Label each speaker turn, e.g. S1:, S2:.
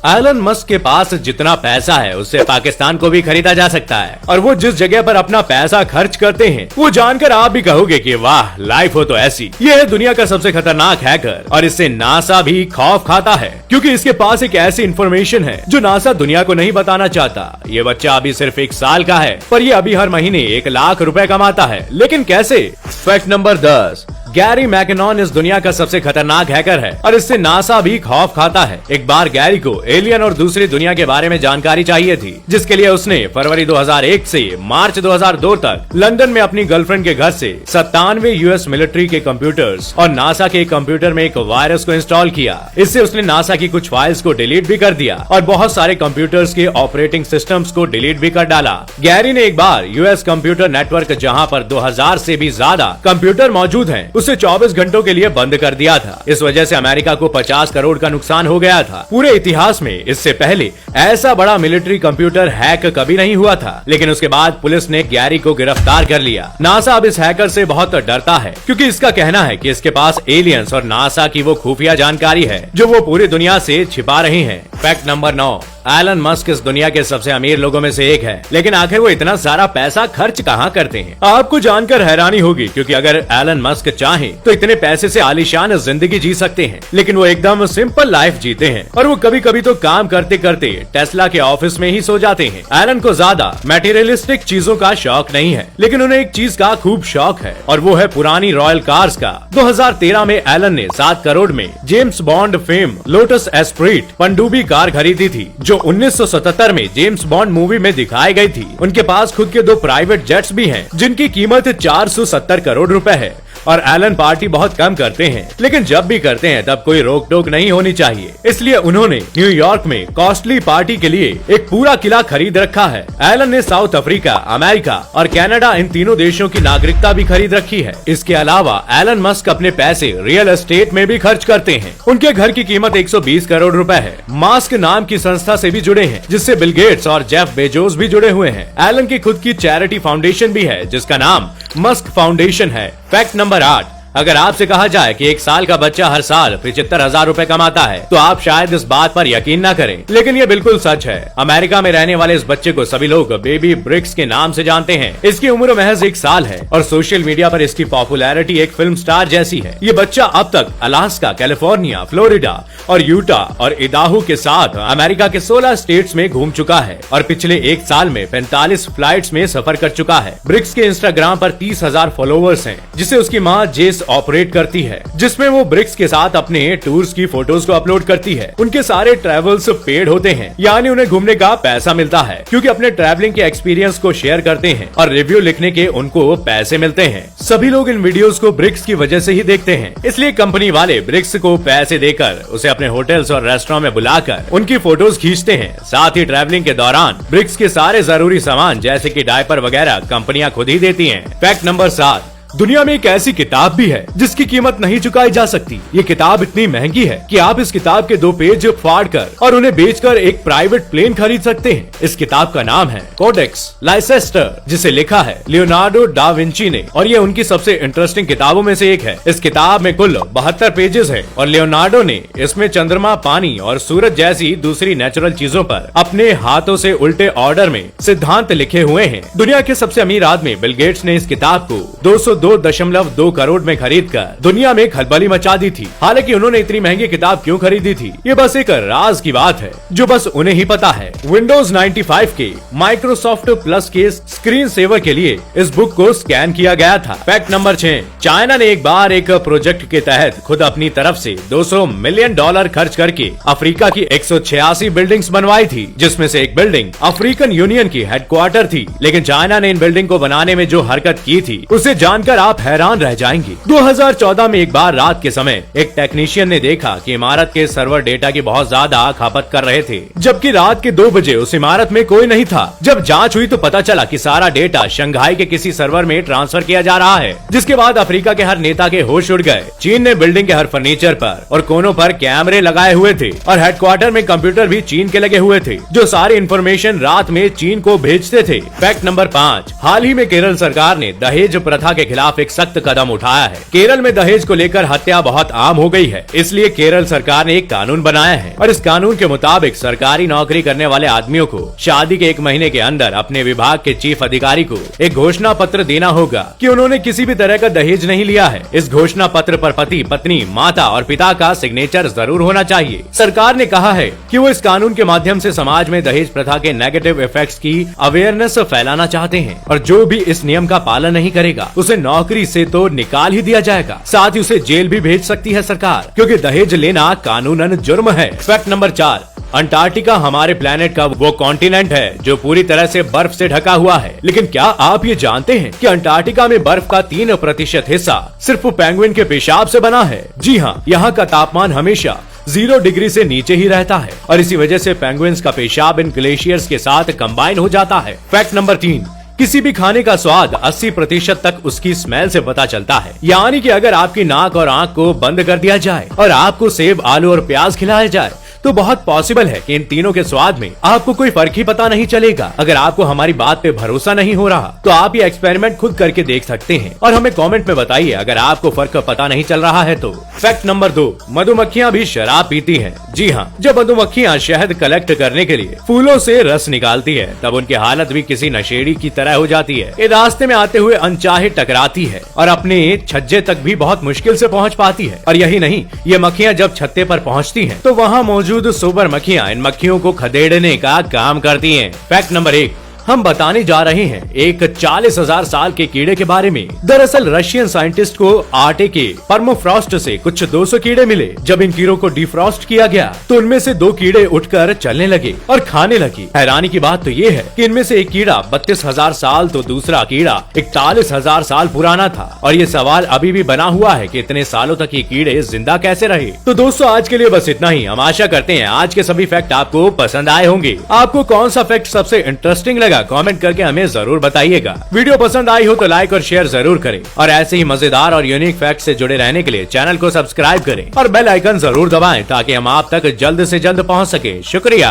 S1: Elon Musk के पास जितना पैसा है उससे पाकिस्तान को भी खरीदा जा सकता है, और वो जिस जगह पर अपना पैसा खर्च करते हैं वो जानकर आप भी कहोगे कि वाह, लाइफ हो तो ऐसी। ये है दुनिया का सबसे खतरनाक हैकर, और इससे नासा भी खौफ खाता है क्योंकि इसके पास एक ऐसी इंफॉर्मेशन है जो नासा दुनिया को नहीं बताना चाहता। ये बच्चा अभी सिर्फ 1 साल का है, पर ये अभी हर महीने 1 लाख रुपए कमाता है। लेकिन कैसे? फैक्ट नंबर 10, गैरी मैकेनॉन इस दुनिया का सबसे खतरनाक हैकर है और इससे नासा भी खौफ खाता है। एक बार गैरी को एलियन और दूसरी दुनिया के बारे में जानकारी चाहिए थी, जिसके लिए उसने फरवरी 2001 से मार्च 2002 तक लंदन में अपनी गर्लफ्रेंड के घर से 97 यूएस मिलिट्री के कंप्यूटर्स और नासा के कंप्यूटर में एक वायरस को इंस्टॉल किया। इससे उसने नासा की कुछ फाइल्स को डिलीट भी कर दिया और बहुत सारे कंप्यूटर्स के ऑपरेटिंग सिस्टम्स को डिलीट भी कर डाला। गैरी ने एक बार यूएस कंप्यूटर नेटवर्क, जहाँ पर 2000 से भी ज्यादा कंप्यूटर मौजूद हैं, उसे 24 घंटों के लिए बंद कर दिया था। इस वजह से अमेरिका को 50 करोड़ का नुकसान हो गया था। पूरे इतिहास में इससे पहले ऐसा बड़ा मिलिट्री कंप्यूटर हैक कभी नहीं हुआ था। लेकिन उसके बाद पुलिस ने गैरी को गिरफ्तार कर लिया। नासा अब इस हैकर से बहुत डरता है क्योंकि इसका कहना है कि इसके पास एलियंस और नासा की वो खुफिया जानकारी है जो वो पूरी दुनिया से छिपा रहे हैं। फैक्ट नंबर 9, एलन मस्क इस दुनिया के सबसे अमीर लोगों में से एक है, लेकिन आखिर वो इतना सारा पैसा खर्च कहाँ करते हैं? आपको जानकर हैरानी होगी क्योंकि अगर एलन मस्क चाहे तो इतने पैसे से आलीशान जिंदगी जी सकते हैं, लेकिन वो एकदम सिंपल लाइफ जीते हैं और वो कभी कभी तो काम करते करते टेस्ला के ऑफिस में ही सो जाते हैं। एलन को ज्यादा मटेरियलिस्टिक चीजों का शौक नहीं है, लेकिन उन्हें एक चीज का खूब शौक है और वो है पुरानी रॉयल कार्स का। 2013 में एलन ने 7 करोड़ में James bond fame lotus Esprit पनडुब्बी कार खरीदी थी, जो 1977 में जेम्स बॉन्ड मूवी में दिखाई गई थी। उनके पास खुद के 2 प्राइवेट जेट्स भी हैं, जिनकी कीमत 470 करोड़ रुपए है। और एलन पार्टी बहुत कम करते हैं, लेकिन जब भी करते हैं तब कोई रोक टोक नहीं होनी चाहिए, इसलिए उन्होंने न्यूयॉर्क में कॉस्टली पार्टी के लिए एक पूरा किला खरीद रखा है। एलन ने साउथ अफ्रीका, अमेरिका और कनाडा, इन तीनों देशों की नागरिकता भी खरीद रखी है। इसके अलावा एलन मस्क अपने पैसे रियल एस्टेट में भी खर्च करते हैं। उनके घर की कीमत 120 करोड़ रुपए है। मास्क नाम की संस्था से भी जुड़े हैं, जिससे बिल गेट्स और जेफ बेजोस भी जुड़े हुए हैं। एलन की खुद की चैरिटी फाउंडेशन भी है, जिसका नाम मस्क फाउंडेशन है। फैक्ट नंबर 8, अगर आपसे कहा जाए कि 1 साल का बच्चा हर साल 75,000 रुपए कमाता है तो आप शायद इस बात पर यकीन न करें, लेकिन ये बिल्कुल सच है। अमेरिका में रहने वाले इस बच्चे को सभी लोग बेबी ब्रिक्स के नाम से जानते हैं। इसकी उम्र महज 1 साल है और सोशल मीडिया पर इसकी पॉपुलैरिटी एक फिल्म स्टार जैसी है। ये बच्चा अब तक अलास्का, कैलिफोर्निया, फ्लोरिडा और यूटा और इदाहो के साथ अमेरिका के 16 स्टेट्स में घूम चुका है और पिछले 1 साल में 45 फ्लाइट्स में सफर कर चुका है। ब्रिक्स के इंस्टाग्राम पर 30,000 फॉलोवर्स हैं, जिसे उसकी माँ जेस ऑपरेट करती है, जिसमें वो ब्रिक्स के साथ अपने टूर्स की फोटोज को अपलोड करती है। उनके सारे ट्रेवल्स पेड होते हैं, यानी उन्हें घूमने का पैसा मिलता है, क्योंकि अपने ट्रैवलिंग के एक्सपीरियंस को शेयर करते हैं और रिव्यू लिखने के उनको पैसे मिलते हैं। सभी लोग इन वीडियोस को ब्रिक्स की वजह से ही देखते हैं, इसलिए कंपनी वाले ब्रिक्स को पैसे देकर उसे अपने होटल्स और रेस्टोरेंट में बुलाकर उनकी फोटोज खींचते हैं। साथ ही ट्रैवलिंग के दौरान ब्रिक्स के सारे जरूरी सामान जैसे कि डायपर वगैरह कंपनियां खुद ही देती हैं। फैक्ट नंबर 7, दुनिया में एक ऐसी किताब भी है जिसकी कीमत नहीं चुकाई जा सकती। ये किताब इतनी महंगी है कि आप इस किताब के 2 पेज फाड़कर और उन्हें बेचकर एक प्राइवेट प्लेन खरीद सकते हैं। इस किताब का नाम है कोडेक्स लाइसेस्टर, जिसे लिखा है लियोनार्डो डा विंची ने, और ये उनकी सबसे इंटरेस्टिंग किताबों में से एक है। इस किताब में कुल 72 पेजेस है और लियोनार्डो ने इसमें चंद्रमा, पानी और सूरज जैसी दूसरी नेचुरल चीजों पर अपने हाथों से उल्टे ऑर्डर में सिद्धांत लिखे हुए हैं। दुनिया के सबसे अमीर आदमी बिल गेट्स ने इस किताब को 202.2 करोड़ में खरीदकर दुनिया में खलबली मचा दी थी। हालांकि उन्होंने इतनी महंगी किताब क्यों खरीदी थी, ये बस एक राज की बात है जो बस उन्हें ही पता है। विंडोज 95 के माइक्रोसॉफ्ट प्लस के स्क्रीन सेवर के लिए इस बुक को स्कैन किया गया था। फैक्ट नंबर 6, चाइना ने एक बार एक प्रोजेक्ट के तहत खुद अपनी तरफ से $200 मिलियन खर्च करके अफ्रीका की 186 बिल्डिंग्स बनवाई थी, जिसमें से एक बिल्डिंग अफ्रीकन यूनियन की हेडक्वार्टर थी। लेकिन चाइना ने इन बिल्डिंग को बनाने में जो हरकत की थी उसे जानकर आप हैरान रह जाएंगे। 2014 में एक बार रात के समय एक टेक्नीशियन ने देखा कि इमारत के सर्वर डेटा की बहुत ज्यादा खपत कर रहे थे, जबकि रात के 2 बजे उस इमारत में कोई नहीं था। जब जांच हुई तो पता चला कि सारा डेटा शंघाई के किसी सर्वर में ट्रांसफर किया जा रहा है, जिसके बाद अफ्रीका के हर नेता के होश उड़ गए। चीन ने बिल्डिंग के हर फर्नीचर पर और कोनों पर कैमरे लगाए हुए थे और हेडक्वार्टर में कंप्यूटर भी चीन के लगे हुए थे, जो सारी इंफॉर्मेशन रात में चीन को भेजते थे। फैक्ट नंबर 5, हाल ही में केरल सरकार ने दहेज प्रथा के खिलाफ एक सख्त कदम उठाया है। केरल में दहेज को लेकर हत्या बहुत आम हो गई है, इसलिए केरल सरकार ने एक कानून बनाया है और इस कानून के मुताबिक सरकारी नौकरी करने वाले आदमियों को शादी के 1 महीने के अंदर अपने विभाग के चीफ अधिकारी को एक घोषणा पत्र देना होगा कि उन्होंने किसी भी तरह का दहेज नहीं लिया है। इस घोषणा पत्र पर पति, पत्नी, माता और पिता का सिग्नेचर जरूर होना चाहिए। सरकार ने कहा है कि वो इस कानून के माध्यम से समाज में दहेज प्रथा के नेगेटिव इफेक्ट्स की अवेयरनेस फैलाना चाहते हैं और जो भी इस नियम का पालन नहीं करेगा उसे नौकरी से तो निकाल ही दिया जाएगा, साथ ही उसे जेल भी भेज सकती है सरकार, क्योंकि दहेज लेना कानूनन जुर्म है। फैक्ट नंबर 4, अंटार्कटिका हमारे प्लेनेट का वो कॉन्टिनेंट है जो पूरी तरह से बर्फ से ढका हुआ है। लेकिन क्या आप ये जानते हैं कि अंटार्कटिका में बर्फ का 3% हिस्सा सिर्फ पेंगुइन के पेशाब से बना है? जी हाँ, यहाँ का तापमान हमेशा 0 डिग्री से नीचे ही रहता है और इसी वजह से पेंगुइन्स का पेशाब इन ग्लेशियर्स के साथ कंबाइन हो जाता है। फैक्ट नंबर 3, किसी भी खाने का स्वाद 80% तक उसकी स्मेल से पता चलता है। यानी कि अगर आपकी नाक और आंख को बंद कर दिया जाए और आपको सेब, आलू और प्याज खिलाया जाए तो बहुत पॉसिबल है कि इन तीनों के स्वाद में आपको कोई फर्क ही पता नहीं चलेगा। अगर आपको हमारी बात पे भरोसा नहीं हो रहा तो आप ये एक्सपेरिमेंट खुद करके देख सकते हैं और हमें कमेंट में बताइए अगर आपको फर्क पता नहीं चल रहा है तो। फैक्ट नंबर 2, मधुमक्खियां भी शराब पीती हैं। जी हाँ, जब मधुमक्खियां शहद कलेक्ट करने के लिए फूलों से रस निकालती है तब उनकी हालत भी किसी नशेड़ी की तरह हो जाती है। ये रास्ते में आते हुए अनचाहे टकराती है और अपने छज्जे तक भी बहुत मुश्किल से पहुँच पाती है। और यही नहीं, ये मक्खियां जब छत्ते पर पहुँचती है तो वहाँ मौजूद सुपर मक्खियां इन मक्खियों को खदेड़ने का काम करती हैं। फैक्ट नंबर 1, हम बताने जा रहे हैं एक 40,000 साल के कीड़े के बारे में। दरअसल रशियन साइंटिस्ट को आटे के परमाफ्रॉस्ट से कुछ 200 कीड़े मिले। जब इन कीड़ों को डिफ्रॉस्ट किया गया तो उनमें से 2 कीड़े उठकर चलने लगे और खाने लगे। हैरानी की बात तो ये है कि इनमें से एक कीड़ा 32,000 साल तो दूसरा कीड़ा 41,000 साल पुराना था। और ये सवाल अभी भी बना हुआ है कि इतने सालों तक ये कीड़े जिंदा कैसे रहे। तो दोस्तों, आज के लिए बस इतना ही। हम आशा करते हैं आज के सभी फैक्ट आपको पसंद आए होंगे। आपको कौन सा फैक्ट सबसे इंटरेस्टिंग लगा कमेंट करके हमें जरूर बताइएगा। वीडियो पसंद आई हो तो लाइक और शेयर जरूर करें और ऐसे ही मजेदार और यूनिक फैक्ट से जुड़े रहने के लिए चैनल को सब्सक्राइब करें और बेल आइकन जरूर दबाएं ताकि हम आप तक जल्द से जल्द पहुंच सके। शुक्रिया।